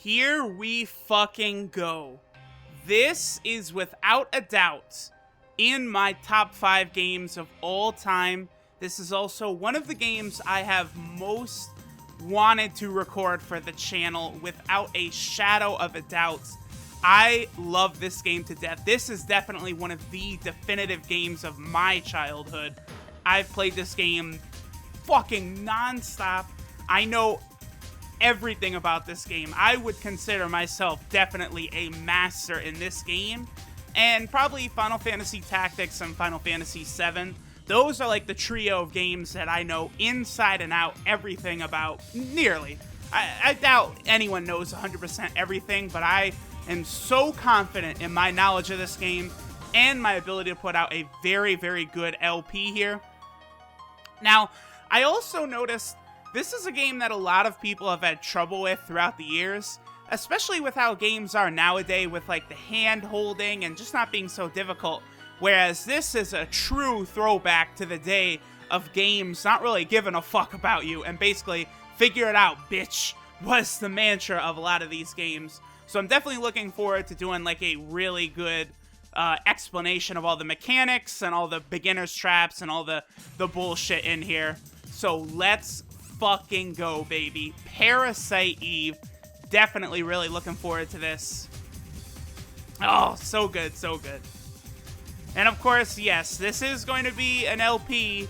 Here we fucking go. This is without a doubt in my top 5 games of all time. This is also one of the games I have most wanted to record for the channel without a shadow of a doubt. I love this game to death. This is definitely one of the definitive games of my childhood. I've played this game fucking nonstop. I know everything about this game. I would consider myself definitely a master in this game, and probably Final Fantasy Tactics and Final Fantasy VII. Those are like the trio of games that I know inside and out everything about, nearly. I doubt anyone knows 100% everything, but I am so confident in my knowledge of this game and my ability to put out a very, very good LP here. Now, I also noticed this is a game that a lot of people have had trouble with throughout the years, especially with how games are nowadays with like the hand holding and just not being so difficult. Whereas this is a true throwback to the day of games not really giving a fuck about you and basically figure it out, bitch, was the mantra of a lot of these games. So I'm definitely looking forward to doing like a really good explanation of all the mechanics and all the beginner's traps and all the bullshit in here. So let's fucking go, baby. Parasite Eve. Definitely really looking forward to this. Oh, so good, so good. And of course, yes, this is going to be an LP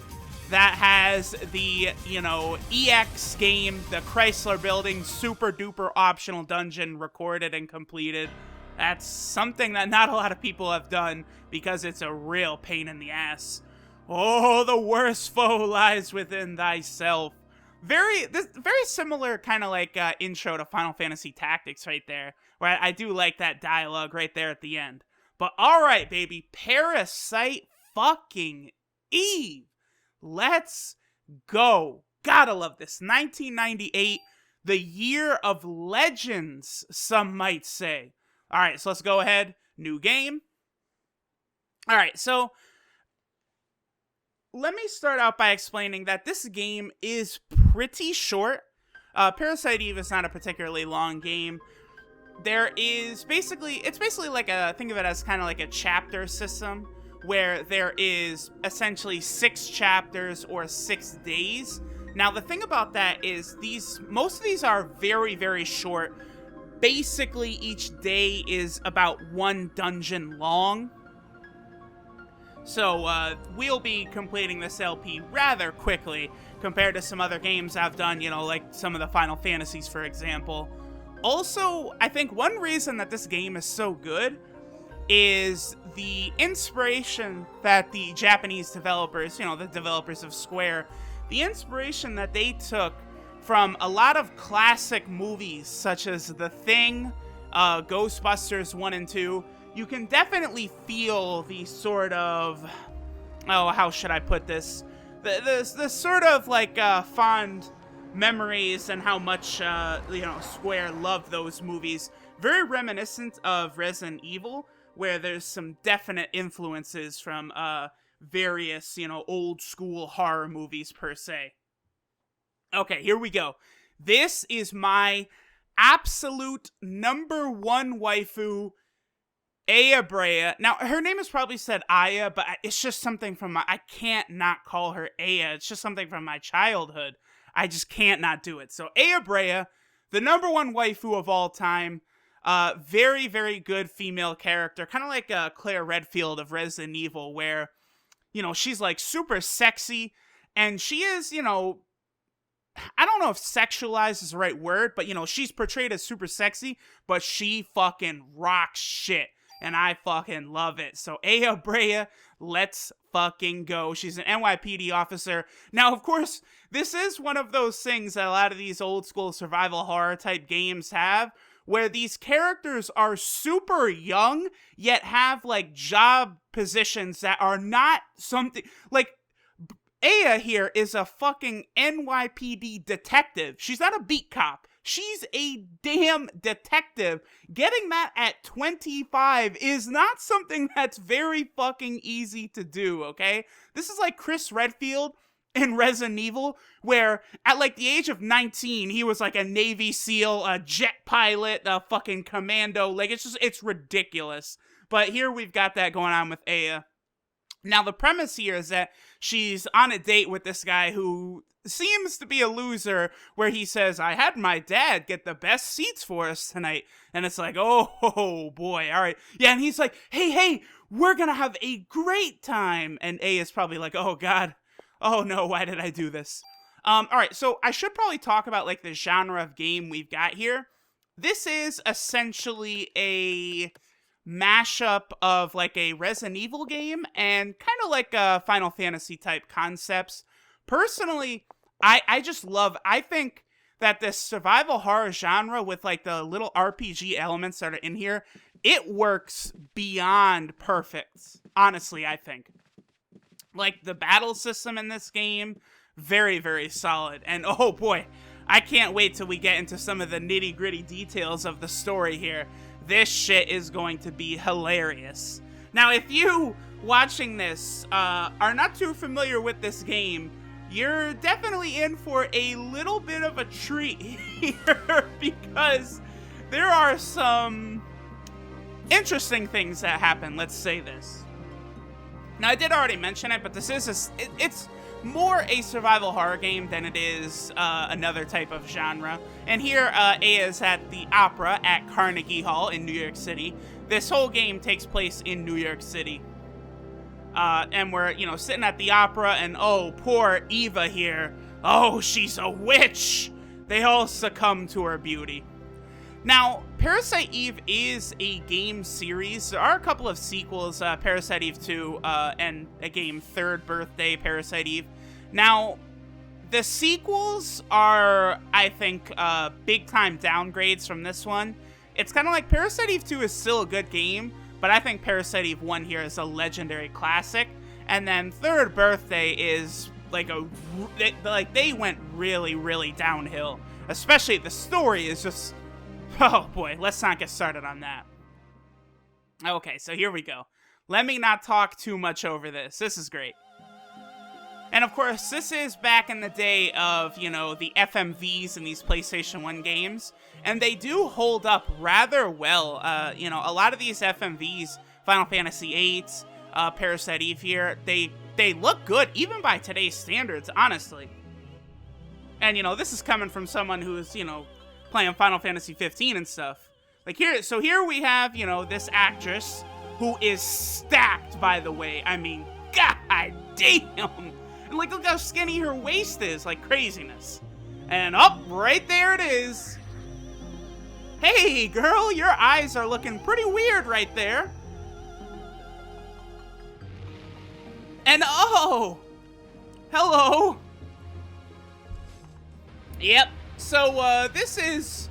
that has the, EX game, the Chrysler Building super duper optional dungeon recorded and completed. That's something that not a lot of people have done because it's a real pain in the ass. Oh, the worst foe lies within thyself. Very similar kind of like intro to Final Fantasy Tactics right there, where I do like that dialogue right there at the end. But alright, baby, Parasite fucking Eve. Let's go. Gotta love this. 1998, the year of legends, some might say. Alright, so let's go ahead. New game. Alright, so let me start out by explaining that this game is pretty short. Parasite Eve is not a particularly long game. It's basically like think of it as kind of like a chapter system, where there is essentially 6 chapters or 6 days. Now, the thing about that is most of these are very, very short. Basically, each day is about 1 dungeon long. So, we'll be completing this LP rather quickly compared to some other games I've done, like some of the Final Fantasies, for example. Also, I think one reason that this game is so good is the inspiration that the Japanese developers, the developers of Square, the inspiration that they took from a lot of classic movies such as The Thing, Ghostbusters 1 and 2. You can definitely feel the sort of, how should I put this? The sort of like fond memories and how much Square loved those movies. Very reminiscent of Resident Evil, where there's some definite influences from various old school horror movies per se. Okay, here we go. This is my absolute number 1 waifu, Aya Brea. Now, her name is probably said Aya, but it's just something from I can't not call her Aya. It's just something from my childhood. I just can't not do it. So, Aya Brea, the number 1 waifu of all time. Very, very good female character. Kind of like Claire Redfield of Resident Evil, where, she's like super sexy. And she is, I don't know if sexualized is the right word, but, she's portrayed as super sexy, but she fucking rocks shit. And I fucking love it. So, Aya Brea, let's fucking go. She's an NYPD officer. Now, of course, this is one of those things that a lot of these old school survival horror type games have, where these characters are super young, yet have, like, job positions that are not something, like, Aya here is a fucking NYPD detective. She's not a beat cop. She's a damn detective. Getting that at 25 is not something that's very fucking easy to do, okay? This is like Chris Redfield in Resident Evil, where at like the age of 19, he was like a Navy SEAL, a jet pilot, a fucking commando. Like, it's ridiculous. But here we've got that going on with Aya. Now, the premise here is that she's on a date with this guy who seems to be a loser, where he says, I had my dad get the best seats for us tonight. And it's like, oh boy, all right. Yeah, and he's like, hey, we're gonna have a great time. And A is probably like, oh God, oh no, why did I do this? All right, so I should probably talk about like the genre of game we've got here. This is essentially a mashup of like a Resident Evil game and kind of like a Final Fantasy type concepts. Personally, I think that this survival horror genre with like the little RPG elements that are in here, it works beyond perfect. Honestly, I think. Like the battle system in this game, very, very solid. And oh boy, I can't wait till we get into some of the nitty gritty details of the story here. This shit is going to be hilarious. Now, if you watching this are not too familiar with this game, you're definitely in for a little bit of a treat here because there are some interesting things that happen, let's say this. Now, I did already mention it, but this is it's more a survival horror game than it is another type of genre. And here, Aya is at the opera at Carnegie Hall in New York City. This whole game takes place in New York City. And we're, sitting at the opera, and oh, poor Eva here. Oh, she's a witch! They all succumb to her beauty. Now, Parasite Eve is a game series. There are a couple of sequels, Parasite Eve 2, and a game, Third Birthday, Parasite Eve. Now, the sequels are, I think, big-time downgrades from this one. It's kind of like Parasite Eve 2 is still a good game, but I think Parasite Eve 1 here is a legendary classic. And then Third Birthday is like they went really, really downhill. Especially the story is just, oh boy, let's not get started on that. Okay, so here we go. Let me not talk too much over this. This is great. And of course, this is back in the day of, the FMVs in these PlayStation 1 games. And they do hold up rather well. A lot of these FMVs, Final Fantasy VIII, Parasite Eve here, they look good, even by today's standards, honestly. And, this is coming from someone who's, playing Final Fantasy 15 and stuff. Like here we have, this actress who is stacked, by the way. I mean, god damn! And look how skinny her waist is, like craziness. And right there it is. Hey, girl, your eyes are looking pretty weird right there. And oh, hello. Yep. So, this is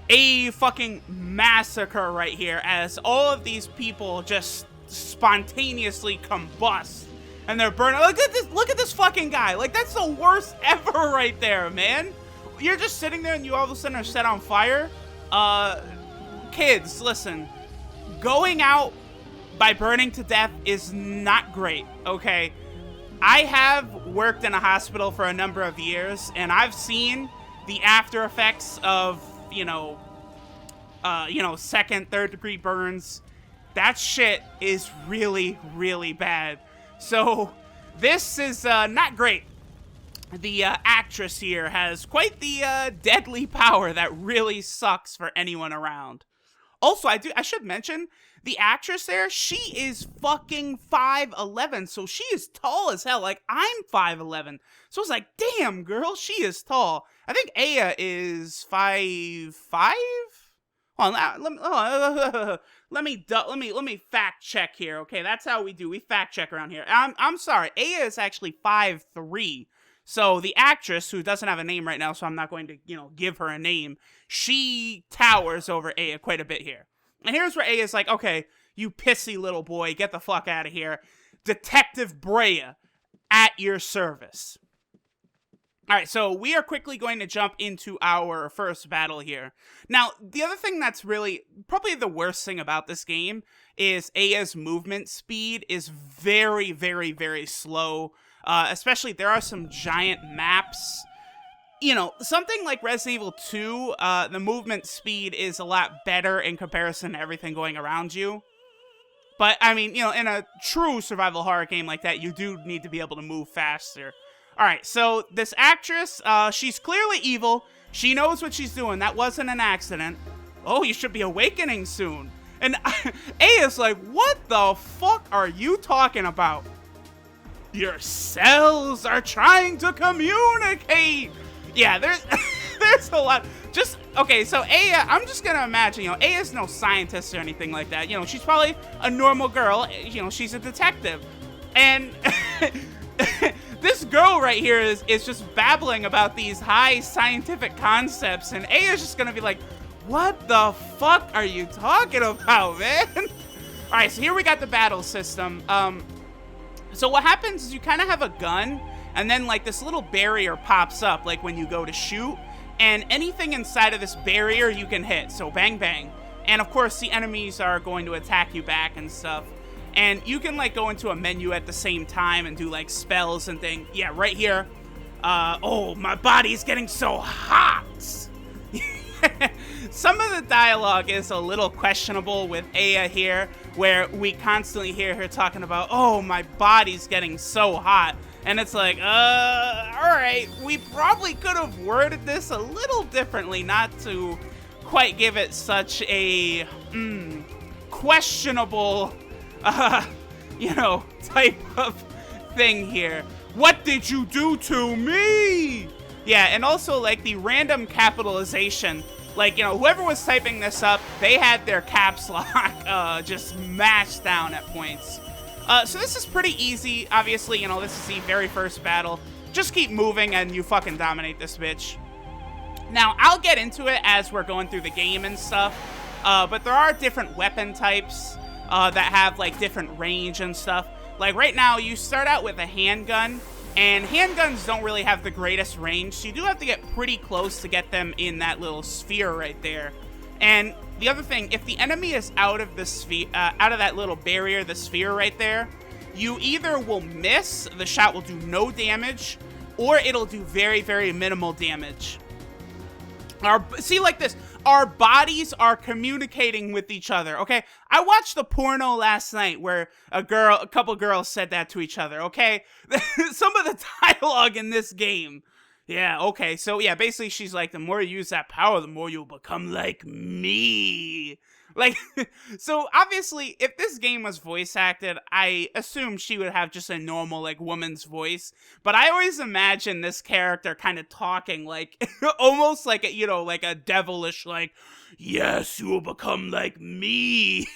a fucking massacre right here, as all of these people just spontaneously combust. And they're burning. Look at this fucking guy. Like, that's the worst ever right there, man. You're just sitting there and you all of a sudden are set on fire. Kids, listen. Going out by burning to death is not great, okay? I have worked in a hospital for a number of years, and I've seen the after effects of, second, third degree burns. That shit is really, really bad. So, this is not great. The actress here has quite the deadly power that really sucks for anyone around. Also, I should mention, the actress there, she is fucking 5'11", so she is tall as hell. Like, I'm 5'11", so it's like, damn, girl, she is tall. I think Aya is 5'5". Hold on, let me fact check here. Okay, that's how we do. We fact check around here. I'm sorry. Aya is actually 5'3". So the actress, who doesn't have a name right now, so I'm not going to, give her a name, she towers over Aya quite a bit here. And here's where Aya's like, okay, you pissy little boy, get the fuck out of here. Detective Brea, at your service. Alright, so we are quickly going to jump into our first battle here. Now, the other thing that's really, probably the worst thing about this game is Aya's movement speed is very, very, very slow. Especially, there are some giant maps. You know, something like Resident Evil 2, the movement speed is a lot better in comparison to everything going around you. But, I mean, you know, in a true survival horror game like that, you do need to be able to move faster. Alright, so this actress, she's clearly evil. She knows what she's doing. That wasn't an accident. Oh, you should be awakening soon. And Aya's like, what the fuck are you talking about? Your cells are trying to communicate. Yeah, there's a lot. Just, okay, so Aya, I'm just gonna imagine, you know, Aya's no scientist or anything like that. You know, she's probably a normal girl. You know, she's a detective. And this girl right here is just babbling about these high scientific concepts, and Aya's just gonna be like, what the fuck are you talking about, man? Alright, so here we got the battle system. So what happens is you kind of have a gun, and then like this little barrier pops up, like when you go to shoot, and anything inside of this barrier you can hit, so bang bang. And of course the enemies are going to attack you back and stuff. And you can like go into a menu at the same time and do like spells and things. Yeah, right here. Oh, my body's getting so hot. Some of the dialogue is a little questionable with Aya here, where we constantly hear her talking about, oh, my body's getting so hot. And it's like, alright, we probably could have worded this a little differently, not to quite give it such a, questionable, you know, type of thing here. What did you do to me? Yeah, and also, like, the random capitalization. Like, you know, whoever was typing this up, they had their caps lock just mashed down at points. So this is pretty easy. Obviously, you know, this is the very first battle. Just keep moving and you fucking dominate this bitch. Now, I'll get into it as we're going through the game and stuff. But there are different weapon types that have, like, different range and stuff. Like, right now, you start out with a handgun. And handguns don't really have the greatest range, so you do have to get pretty close to get them in that little sphere right there. And the other thing, if the enemy is out of the sphere, out of that little barrier, the sphere right there, you either will miss, the shot will do no damage, or it'll do very, very minimal damage. See, like this, our bodies are communicating with each other, okay? I watched a porno last night where a couple girls said that to each other, okay? Some of the dialogue in this game. Yeah, okay, so yeah, basically she's like, the more you use that power, the more you'll become like me. Like, so obviously, if this game was voice acted, I assume she would have just a normal, like, woman's voice. But I always imagine this character kind of talking like, almost like, you know, like a devilish, like, yes, you will become like me.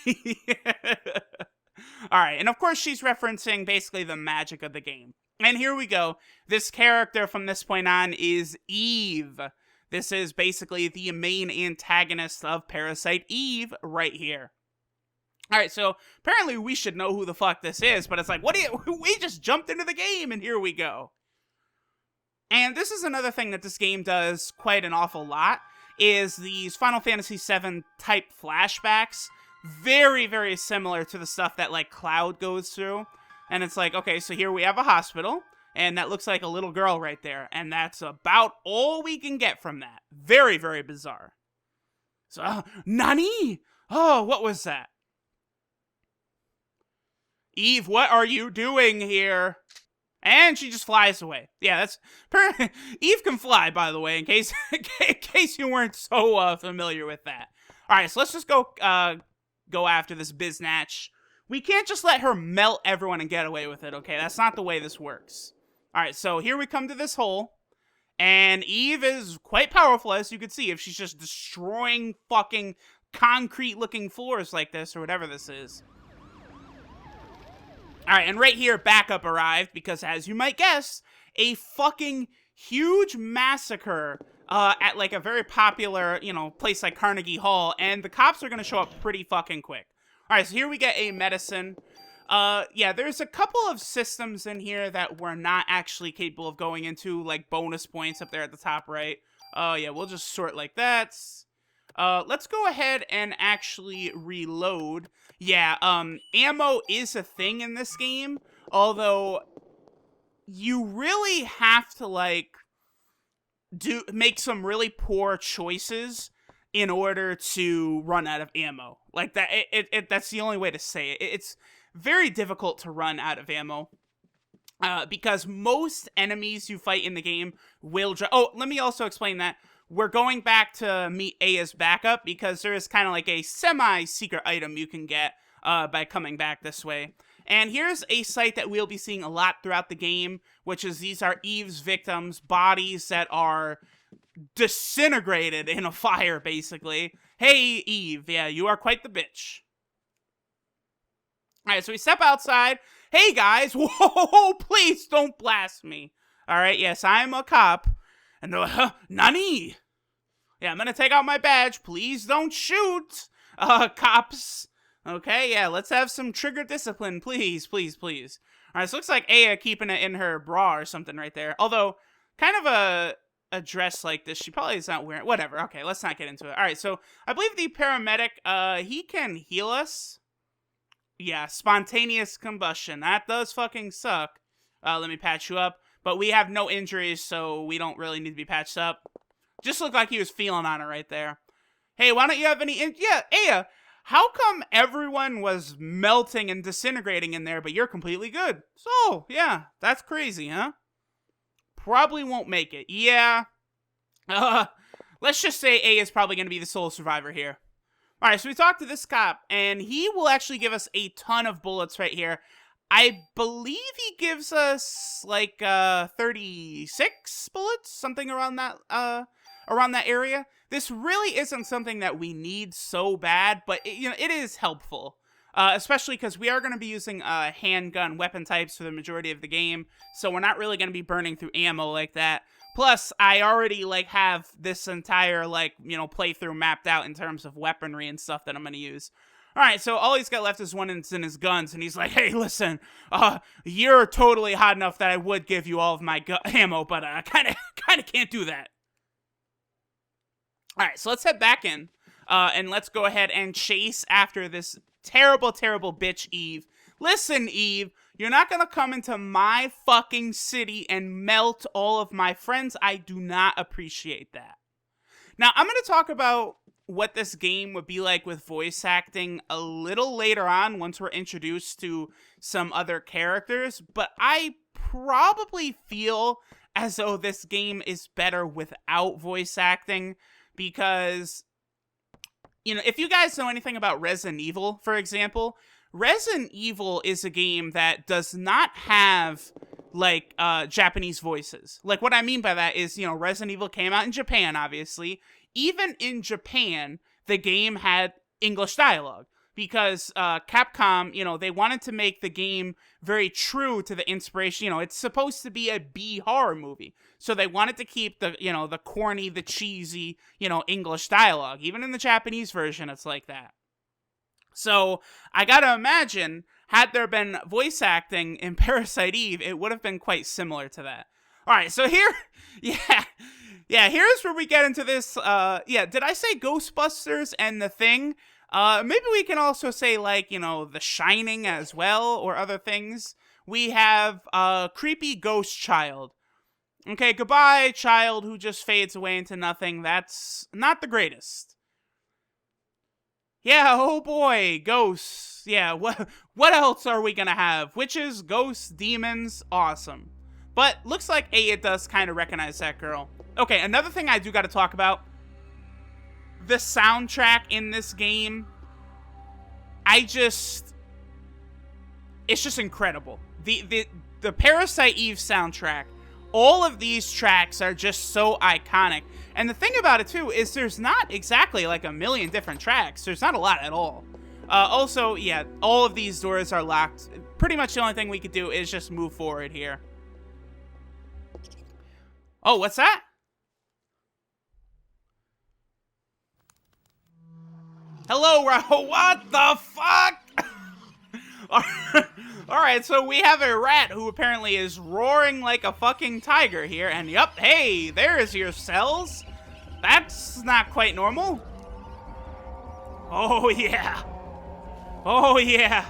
Alright, and of course she's referencing basically the magic of the game. And here we go. This character from this point on is Eve. This is basically the main antagonist of Parasite Eve right here. Alright, so apparently we should know who the fuck this is, but it's like, we just jumped into the game and here we go. And this is another thing that this game does quite an awful lot, is these Final Fantasy VII type flashbacks. Very, very similar to the stuff that, like, Cloud goes through. And it's like, okay, so here we have a hospital. And that looks like a little girl right there. And that's about all we can get from that. Very, very bizarre. So, Nani? Oh, what was that? Eve, what are you doing here? And she just flies away. Yeah, that's... Eve can fly, by the way, in case you weren't so familiar with that. Alright, so let's just go after this biznatch. We can't just let her melt everyone and get away with it, okay? That's not the way this works. Alright, so here we come to this hole. And Eve is quite powerful, as you can see, if she's just destroying fucking concrete-looking floors like this, or whatever this is. Alright, and right here, backup arrived, because as you might guess, a fucking huge massacre at, like, a very popular, you know, place like Carnegie Hall, and the cops are gonna show up pretty fucking quick. Alright, so here we get a medicine. Yeah, there's a couple of systems in here that we're not actually capable of going into, like bonus points up there at the top right. Oh, yeah, we'll just sort like that. Let's go ahead and actually reload. Yeah, ammo is a thing in this game, although you really have to, like, make some really poor choices in order to run out of ammo. Like, that, that's the only way to say it. It's very difficult to run out of ammo. Because most enemies you fight in the game will oh, let me also explain that. We're going back to meet Aya's backup because there is kind of like a semi-secret item you can get by coming back this way. And here's a sight that we'll be seeing a lot throughout the game, which is these are Eve's victims, bodies that are disintegrated in a fire, basically. Hey, Eve, yeah, you are quite the bitch. Alright, so we step outside. Hey, guys, whoa, please don't blast me. Alright, yes, I'm a cop. And nani? Yeah, I'm gonna take out my badge. Please don't shoot, cops. Okay, yeah, let's have some trigger discipline, please, please, please. Alright, so it looks like Aya keeping it in her bra or something right there. Although, kind of a dress like this, she probably is not wearing. Whatever, okay, let's not get into it. Alright, so I believe the paramedic, he can heal us. Yeah, spontaneous combustion. That does fucking suck. Let me patch you up. But we have no injuries, so we don't really need to be patched up. Just looked like he was feeling on it right there. Hey, why don't you have any... Yeah, Aya, how come everyone was melting and disintegrating in there, but you're completely good? So, yeah, that's crazy, huh? Probably won't make it. Yeah. Let's just say Aya's probably going to be the sole survivor here. Alright, so we talked to this cop, and he will actually give us a ton of bullets right here. I believe he gives us, like, 36 bullets? Something around that area. This really isn't something that we need so bad, but, it is helpful. Especially because we are going to be using handgun weapon types for the majority of the game, so we're not really going to be burning through ammo like that. Plus, I already, like, have this entire, like, playthrough mapped out in terms of weaponry and stuff that I'm going to use. Alright, so all he's got left is one in his guns, and he's like, hey, listen, you're totally hot enough that I would give you all of my ammo, but I kind of can't do that. Alright, so let's head back in, and let's go ahead and chase after this terrible, terrible bitch, Eve. Listen, Eve, you're not gonna come into my fucking city and melt all of my friends. I do not appreciate that. Now, I'm gonna talk about what this game would be like with voice acting a little later on once we're introduced to some other characters, but I probably feel as though this game is better without voice acting because, if you guys know anything about Resident Evil, for example, Resident Evil is a game that does not have, like, Japanese voices. Like, what I mean by that is, Resident Evil came out in Japan, obviously. Even in Japan, the game had English dialogue. Because Capcom, they wanted to make the game very true to the inspiration. It's supposed to be a B horror movie. So they wanted to keep the, the corny, the cheesy, English dialogue. Even in the Japanese version, it's like that. So, I gotta imagine, had there been voice acting in Parasite Eve, it would have been quite similar to that. Alright, so here, here's where we get into this, did I say Ghostbusters and The Thing? Maybe we can also say, like, The Shining as well, or other things. We have, creepy ghost child. Okay, goodbye, child who just fades away into nothing. That's not the greatest. Yeah, oh boy, ghosts. Yeah, what else are we gonna have? Witches, ghosts, demons, awesome. But looks like Aya does kind of recognize that girl. Okay, another thing I do gotta talk about. The soundtrack in this game, it's just incredible. The Parasite Eve soundtrack, all of these tracks are just so iconic. And the thing about it, too, is there's not exactly like a million different tracks. There's not a lot at all. Also, yeah, all of these doors are locked. Pretty much the only thing we could do is just move forward here. Oh, what's that? Hello, what the fuck? Alright, so we have a rat who apparently is roaring like a fucking tiger here, and yup, hey, there's your cells. That's not quite normal. Oh yeah. Oh yeah.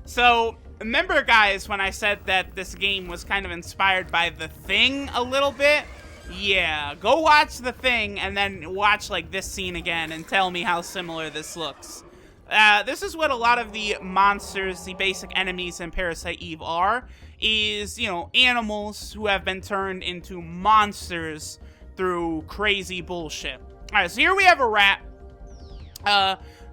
So, remember, guys, when I said that this game was kind of inspired by The Thing a little bit? Yeah, go watch The Thing and then watch, like, this scene again and tell me how similar this looks. This is what a lot of the monsters, the basic enemies in Parasite Eve are, is, you know, animals who have been turned into monsters through crazy bullshit. Alright, so here we have a rat.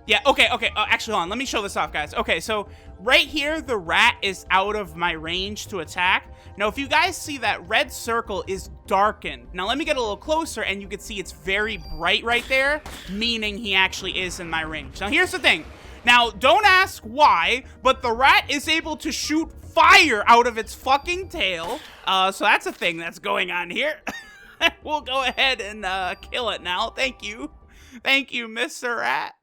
Yeah, okay, actually, hold on, let me show this off, guys. Okay, so right here, the rat is out of my range to attack. Now, if you guys see that red circle is darkened. Now, let me get a little closer, and you can see it's very bright right there, meaning he actually is in my range. Now, here's the thing. Now, don't ask why, but the rat is able to shoot fire out of its fucking tail. So that's a thing that's going on here. We'll go ahead and kill it now. Thank you. Thank you, Mr. Rat.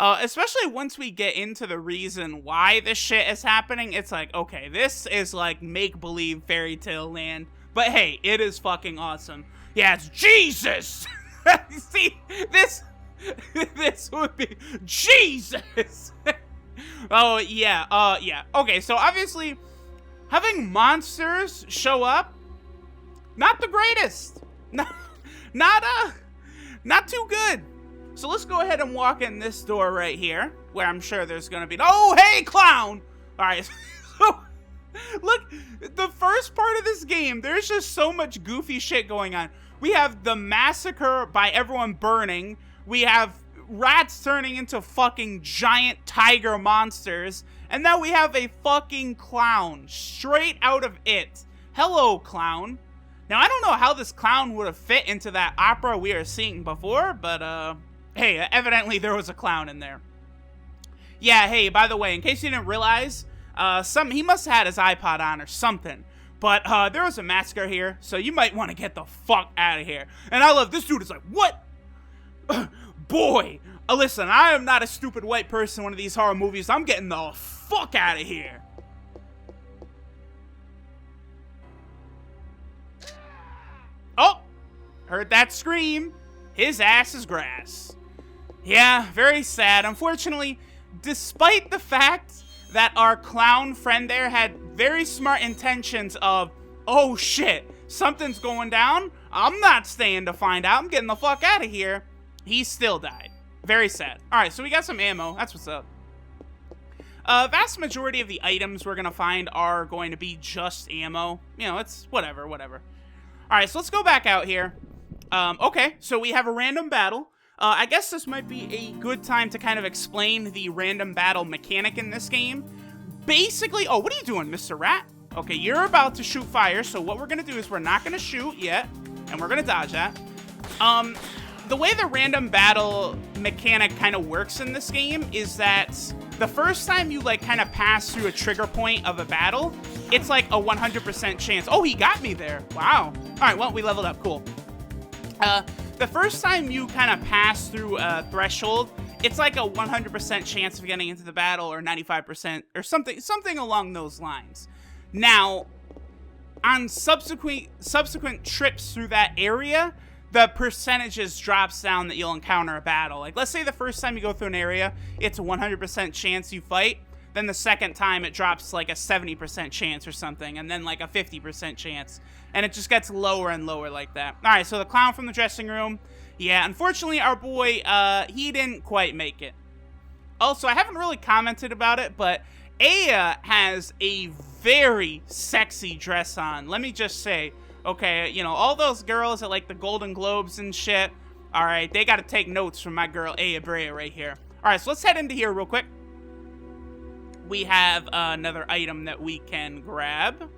Especially once we get into the reason why this shit is happening, it's like, okay, this is like make-believe fairy tale land. But hey, it is fucking awesome. Yeah, it's Jesus! See, this would be Jesus! Oh, yeah, yeah. Okay, so obviously, having monsters show up, not the greatest. Not too good. So let's go ahead and walk in this door right here, where I'm sure there's gonna be, oh, hey, clown! Alright, so, look, the first part of this game, there's just so much goofy shit going on. We have the massacre by everyone burning, we have rats turning into fucking giant tiger monsters, and now we have a fucking clown, straight out of It. Hello, clown. Now, I don't know how this clown would have fit into that opera we were seeing before, but, hey, evidently there was a clown in there. Yeah, hey, by the way, in case you didn't realize, he must have had his iPod on or something. But there was a massacre here, so you might want to get the fuck out of here. And I love this dude is like, what? Boy, listen, I am not a stupid white person in one of these horror movies. I'm getting the fuck out of here. Oh, heard that scream. His ass is grass. Yeah, very sad. Unfortunately, despite the fact that our clown friend there had very smart intentions of, oh shit, something's going down, I'm not staying to find out, I'm getting the fuck out of here, he still died. Very sad. Alright, so we got some ammo, that's what's up. Vast majority of the items we're gonna find are going to be just ammo. You know, it's whatever. Alright, so let's go back out here. Okay, so we have a random battle. I guess this might be a good time to kind of explain the random battle mechanic in this game. Basically, oh, what are you doing, Mr. Rat? Okay, you're about to shoot fire, so what we're gonna do is we're not gonna shoot yet, and we're gonna dodge that. The way the random battle mechanic kind of works in this game is that the first time you, like, kind of pass through a trigger point of a battle, it's like a 100% chance. Oh, he got me there. Wow. All right, well, we leveled up. Cool. The first time you kind of pass through a threshold, it's like a 100% chance of getting into the battle, or 95%, or something along those lines. Now, on subsequent trips through that area, the percentages drops down that you'll encounter a battle. Like, let's say the first time you go through an area, it's a 100% chance you fight. Then the second time, it drops like a 70% chance or something, and then like a 50% chance. And it just gets lower and lower like that. Alright, so the clown from the dressing room. Yeah, unfortunately, our boy, he didn't quite make it. Also, I haven't really commented about it, but Aya has a very sexy dress on. Let me just say, okay, you know, all those girls at like the Golden Globes and shit, alright, they gotta take notes from my girl Aya Brea right here. Alright, so let's head into here real quick. We have another item that we can grab.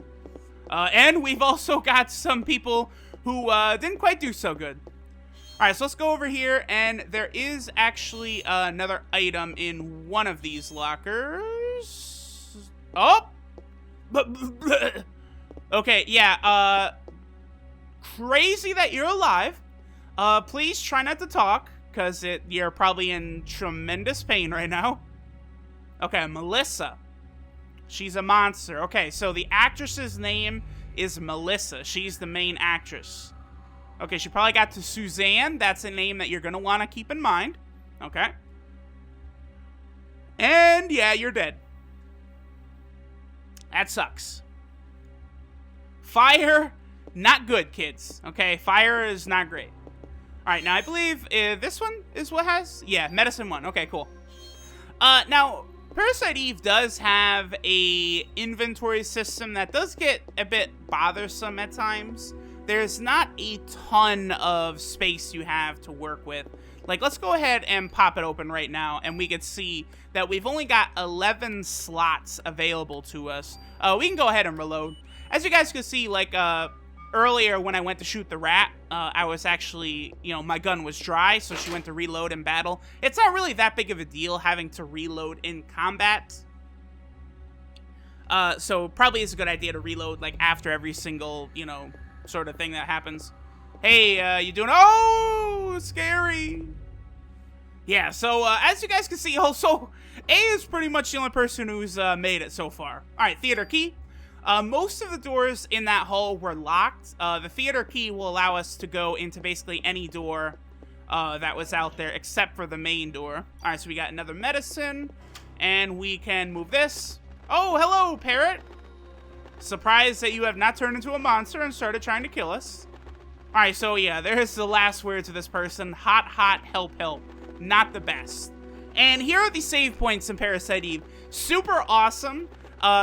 And we've also got some people who didn't quite do so good. Alright, so let's go over here, and there is actually another item in one of these lockers. Oh! Okay, yeah, crazy that you're alive. Please try not to talk, because you're probably in tremendous pain right now. Okay, Melissa. She's a monster. Okay, so the actress's name is Melissa. She's the main actress. Okay, she probably got to Suzanne. That's a name that you're going to want to keep in mind. Okay. And, yeah, you're dead. That sucks. Fire, not good, kids. Okay, fire is not great. All right, now I believe this one is what has... Yeah, medicine 1. Okay, cool. Now, Parasite Eve does have a inventory system that does get a bit bothersome at times. There's not a ton of space you have to work with. Like, let's go ahead and pop it open right now, and we can see that we've only got 11 slots available to us. We can go ahead and reload. As you guys can see, like, earlier when I went to shoot the rat, I was actually, you know, my gun was dry, so she went to reload in battle. It's not really that big of a deal having to reload in combat. So probably is a good idea to reload, like, after every single, you know, sort of thing that happens. Hey, you doing? Oh, scary. Yeah, so as you guys can see, also, A is pretty much the only person who's made it so far. All right, theater key. Most of the doors in that hall were locked. The theater key will allow us to go into basically any door that was out there except for the main door. All right, so we got another medicine, and we can move this. Oh, hello, parrot. Surprised that you have not turned into a monster and started trying to kill us. All right, so yeah, there's the last words of this person. Hot, hot, help, help. Not the best. And here are the save points in Parasite Eve. Super awesome.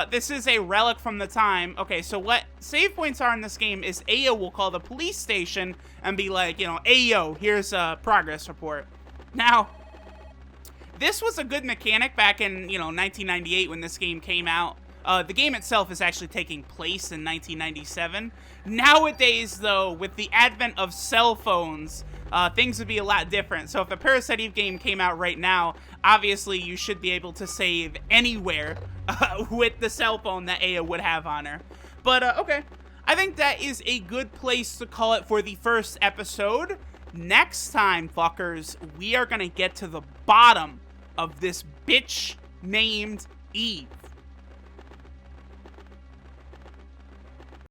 This is a relic from the time. Okay, so what save points are in this game is Ayo will call the police station and be like, you know, Ayo, here's a progress report. Now, this was a good mechanic back in, you know, 1998 when this game came out. The game itself is actually taking place in 1997. Nowadays, though, with the advent of cell phones, things would be a lot different. So if the Parasite Eve game came out right now, obviously you should be able to save anywhere with the cell phone that Aya would have on her. But, okay. I think that is a good place to call it for the first episode. Next time, fuckers, we are going to get to the bottom of this bitch named Eve.